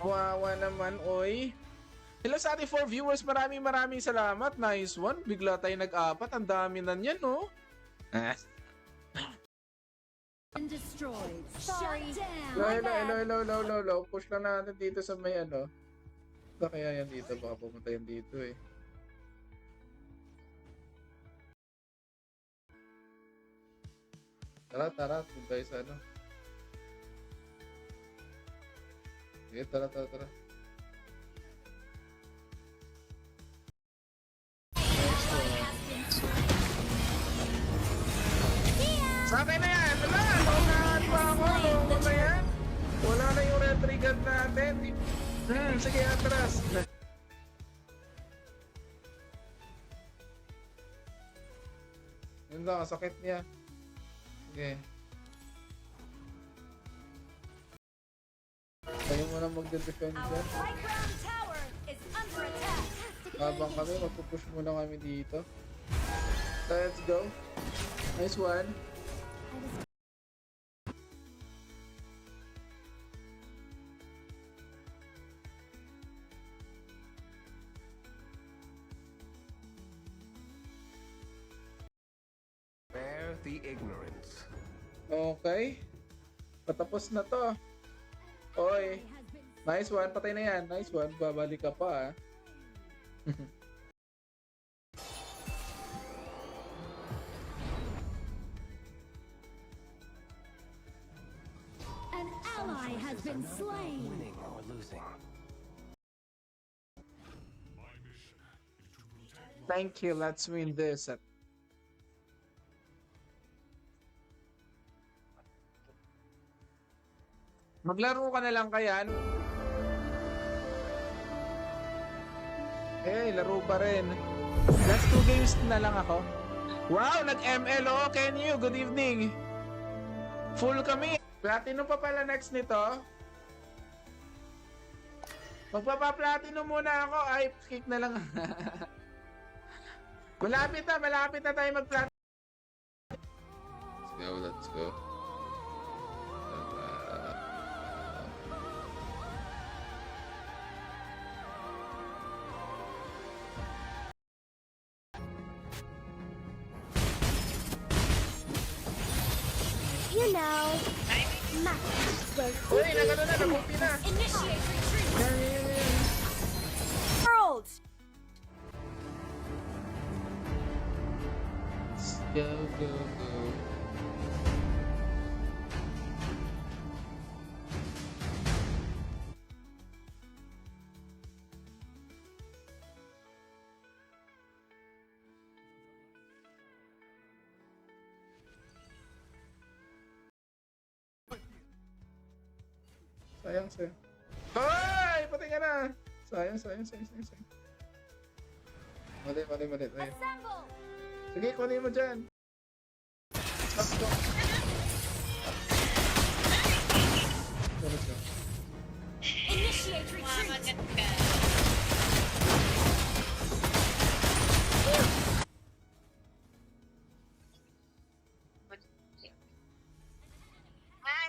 Wawa naman, oy. Hello sa ating 4 viewers, maraming salamat. Nice one. Bigla tayo nag-apat. Ang dami na niyan, no? Destroyed. Sorry. Hello. Push lang natin dito sa may ano. Ba kaya yan dito? Baka pumunta yan dito eh. Tara. Kung tayo sa ano. Sige, tara. Sa akin na yan! Wala! Naunahan pa ako! Loko na yan! Wala na yung retrigger natin! Sige, atras! Yun lang, sakit niya. Sige. Tayo mo na magde-defend dyan. Habang kami, magpupush muna kami dito. Let's go. Nice one. Bear the ignorance. Okay. Patapos na to. Oy. Nice one. Patay na yan. Nice one. Babalik ka pa ah. An ally has been slain. Winning or losing. Thank you. Let's win this. Maglaro ka na lang kaya. Laro pa rin. Last 2 games na lang ako. Wow, nag-ML oh. Can you? Good evening. Full kami. Platinum pa pala next nito. Magpapa-platinum muna ako. Ay, kick na lang. malapit na tayo mag-platinum. Let's go. You know. Uy, nagano na, nagulpi na. Initiate retreat. Yan. World. Go. Sayang. Hoy! Patay ka na! Sayang. Mali. Ayun. Assemble. Sige, kunin mo dyan. Let's go. Initiate retreat.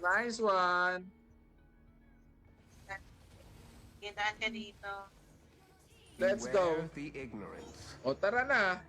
Nice one. Kitaan ka dito. Let's go. Beware the ignorance. O, tara na.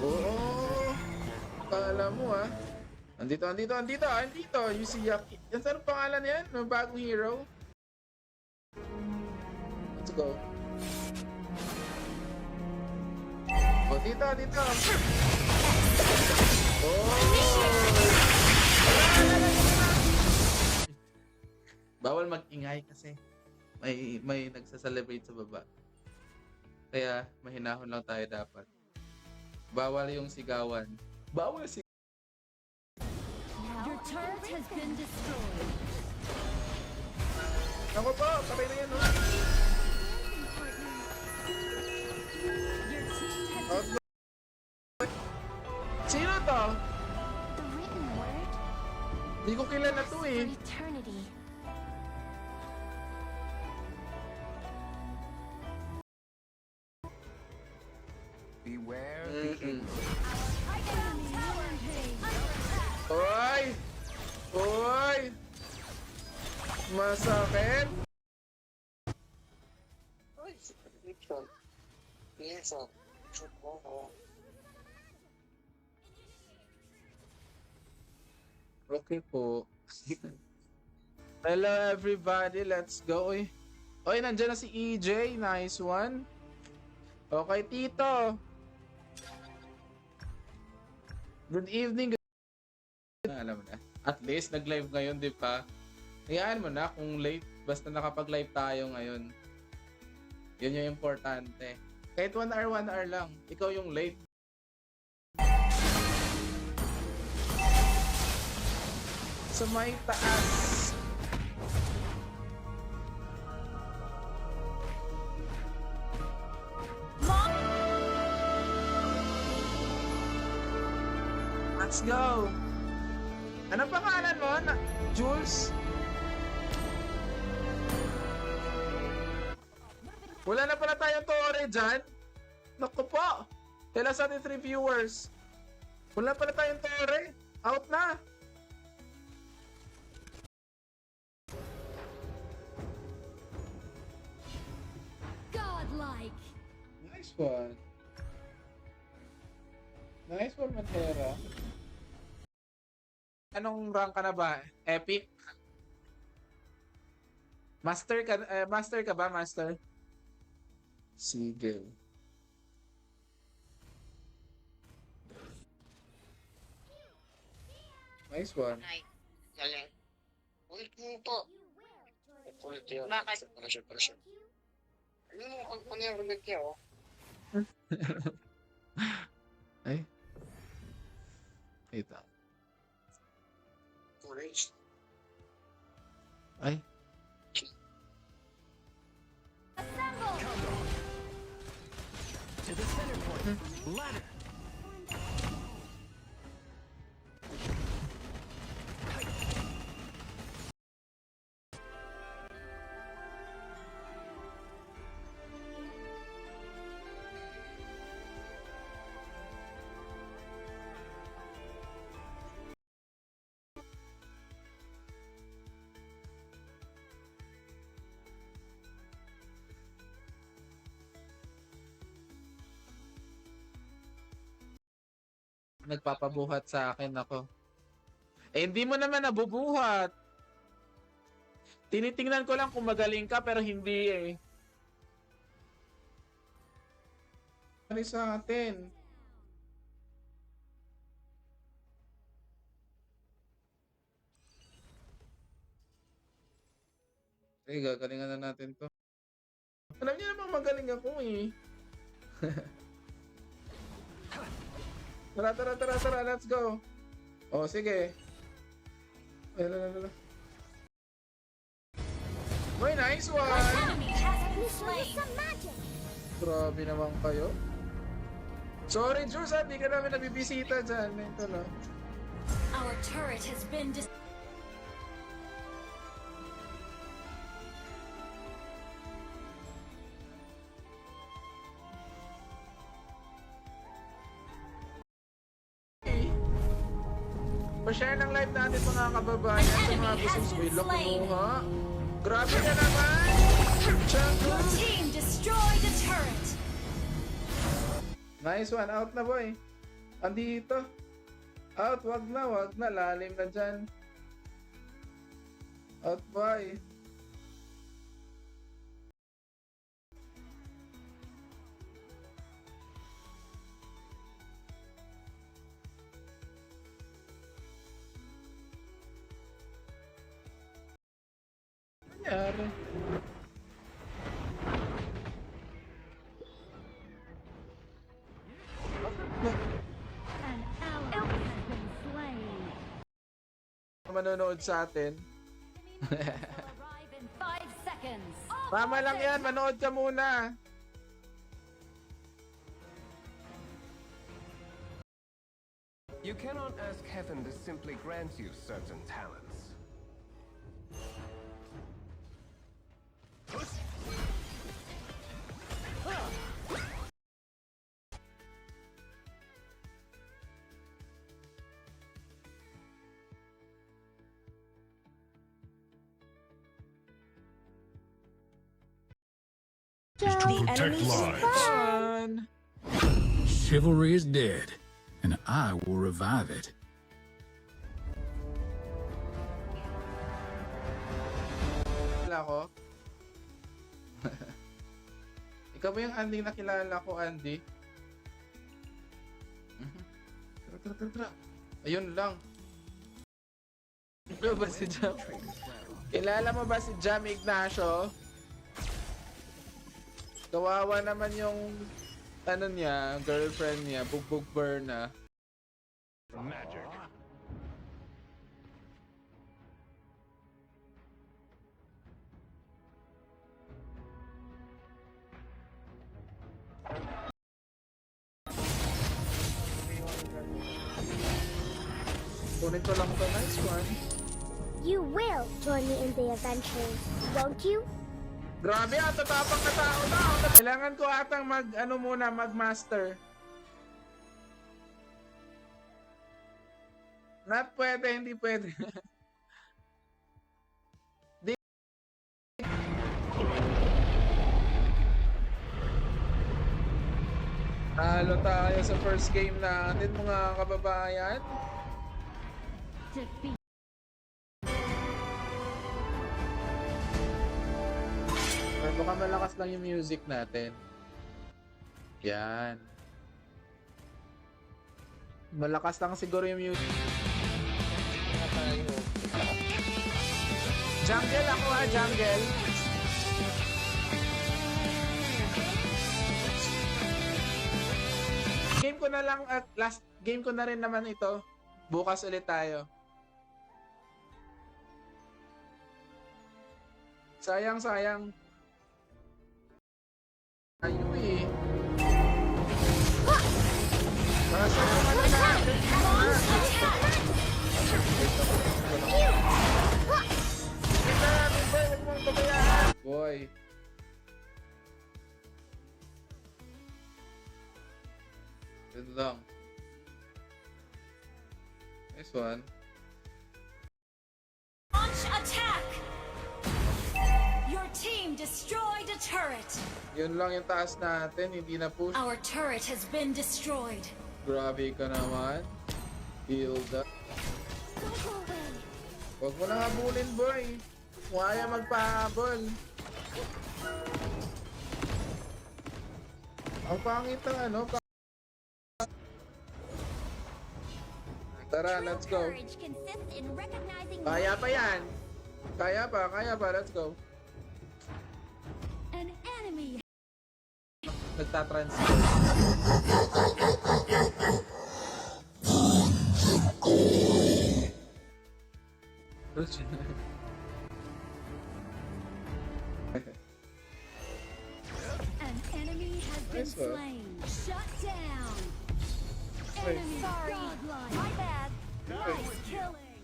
Oo. Kala mo ah. Andito. You see Yaki. Yan saan ang pangalan yan? Ng bagong hero? Let's go. O, dito. Bawal mag-ingay kasi may nagsa-celebrate sa baba. Kaya mahinahon lang tayo dapat. Bawal yung sigawan. Your turret has been destroyed. Ako po, patay na yan no? Your team has Oh, sino to? the written word Hindi ko kilala to for eh. eternity. Beware the ignorance. Oy! Masakit! Okay po. Hello everybody, let's go. Oy, oy nandiyan na si EJ. Nice one. Okay, Tito. Good evening. Alam mo na. At least nag-live ngayon, di ba? Hayaan mo na kung late. Basta nakapag-live tayo ngayon. Yun yung importante. Kahit 1 hour lang. Ikaw yung late. Sa may taas. Let's go. Ano pangalan mo? Jules? Wala na pala tayong tore dyan. Naku po. Tell us ating 3 viewers. Wala pala tayong tore. Out na. Godlike. Nice one. Nice one, Matera. Anong rank ka na ba? Epic? Master ka ba, Master? Sige. Nice one. Ay, galing. Ulit mo po. Ulit yun. Bakit? Pressure. Ano mo, kung yung ulit niya, oh. Ay. Ito. Courage. Ay. To the center point. Ladder. Nagpapabuhat sa akin ako. Eh, hindi mo naman nabubuhat. Tinitingnan ko lang kung magaling ka pero hindi eh. Ano sa atin? Eh, gagalingan na natin to. Alam niyo naman magaling ako eh. Tara, let's go. Oh, sige. Ay, la. Uy, nice one! Enemy has been slain. Grabe naman kayo. Sorry, Jules, di ka namin nabibisita dyan. Ito na. Our turret has been Pa-share ng live natin mga kababayan sa mga gustong swilo kumuha. Grabe ka naman! Your team destroyed a turret. Nice one, out na boy. Andito. Out, wag na, lalim na dyan. Out boy. Nangyari. An ally has been slain. Manonood sa atin. Will arrive in 5 seconds. Tama lang yan, manood ka muna. You cannot ask heaven to simply grant you certain talents. Protect lives. Fun! Chivalry is dead, and I will revive it. Wala ko. Ikaw ba yung Andy na kilala ko, Andy? Tara. Ayun lang. Ikaw ba si Jam? Kilala mo ba si Jam Ignacio? Kawawa naman yung ano niya, girlfriend niya, bugbog Berna. Magic. Kunin ko lang to, nice one. You will join me in the adventures, won't you? Grabe, ang tatapang na tao na. Kailangan ko atang mag-master. Not pwede, hindi pwede. Talo tayo sa first game natin, mga kababayan. Defeat. Or baka malakas lang yung music natin. Yan. Malakas lang siguro yung music. Jungle ako ha, jungle. Game ko na lang at last game ko na rin naman ito. Bukas ulit tayo. Sayang. Ayo eh. Basta naman natin. Boy. Good lang. Nice one. Launch attack! Your team destroyed a turret. Yun lang yung taas natin, hindi na push. Our turret has been destroyed. Grabe ka naman. Hilda. Go away. Huwag mo na habulin, boy. Kaya magpahabol. Ang pangit ng ano. Tara, let's go. Courage consists in recognizing Kaya pa yan. Kaya pa. Let's go. An enemy. Nagtatransfer. An enemy has been Nice one. slain. Shut down. Wait. Enemy godlike. My bad. Nice killing.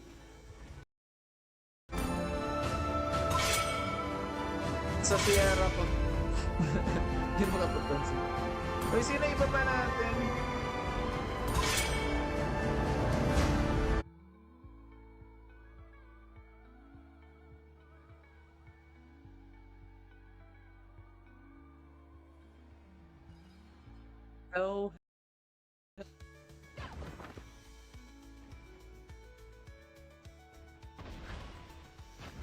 Sa Sierra ko. Hindi mo kapapansin. Uy, sino iba pa natin? Oh.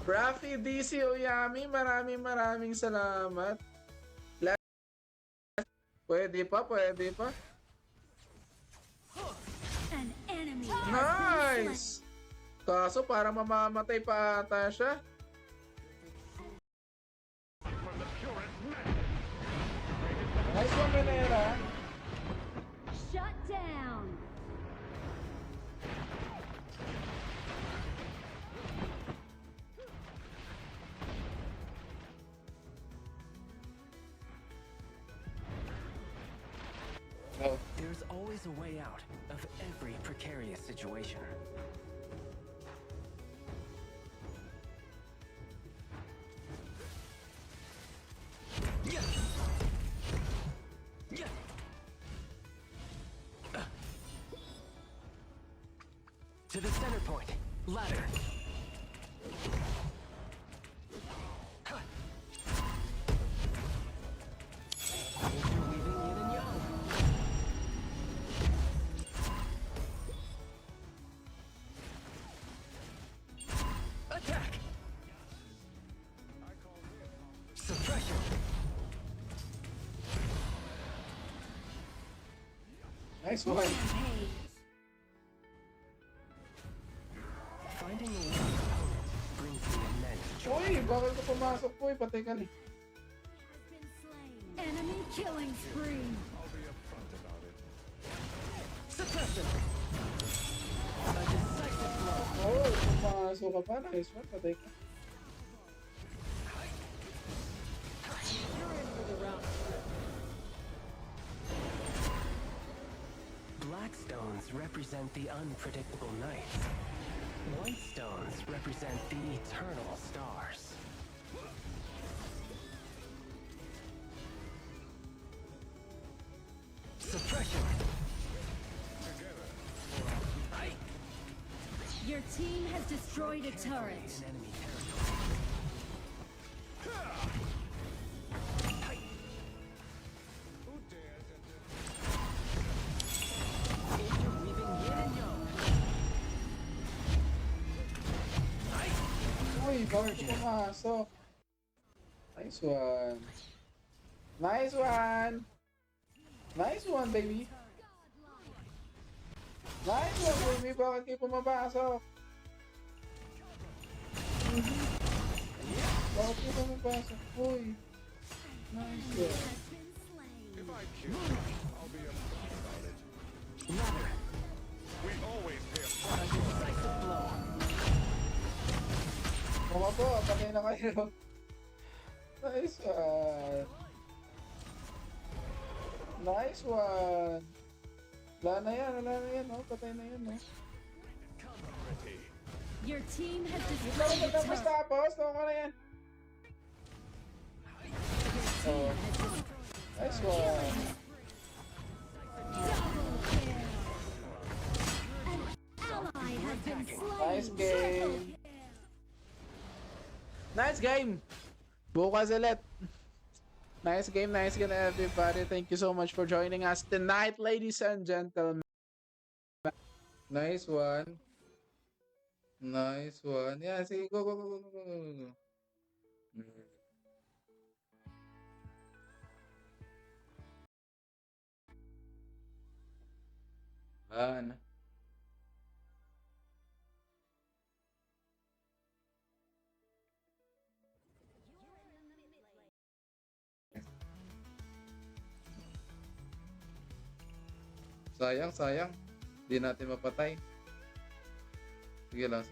Rafi DC Oyami, maraming salamat. Pwede pa. An enemy has been slain. Nice! Kaso parang mamamatay pa ata siya. Nice one, Venera. Shut down. Oh. There's always a way out of every precarious situation. To the center point. Ladder. Nice one. Finding a weak opponent brings me immense joy. Uy, bakit ka pumasok po? Patay ka li. Enemy killing spree. Oh, pumasok ka pa. Nice one. Patay ka. Black stones represent the unpredictable nights. White stones represent the eternal stars. Suppression. Your team has destroyed a turret. In enemy territory. Interweaving yin and yang. Uy, bakit ka pumasok? Nice one. Nice one. Nice one, baby. Nice one, baby. Bakit kayo pumapasok? Bakit kayo pumapasok? Uy. Nice one. If I kill you, I'll be upset about it. Ladder. We always pay a A price. decisive blow. Mga po, patay na kayo. Nice one. Nice one. Wala na yan, oh. Patay na yan, oh. Your team has Ikaw destroyed a matapos turret. tapos, okay na yan. Oh, nice one. Double kill. An ally has been slain. Nice game. Nice game. Bukas ulit. Nice game everybody. Thank you so much for joining us tonight, ladies and gentlemen. Nice one. Nice one. Yeah, sige, go. Ano? Sayang. Di natin mapatay. Sige lang.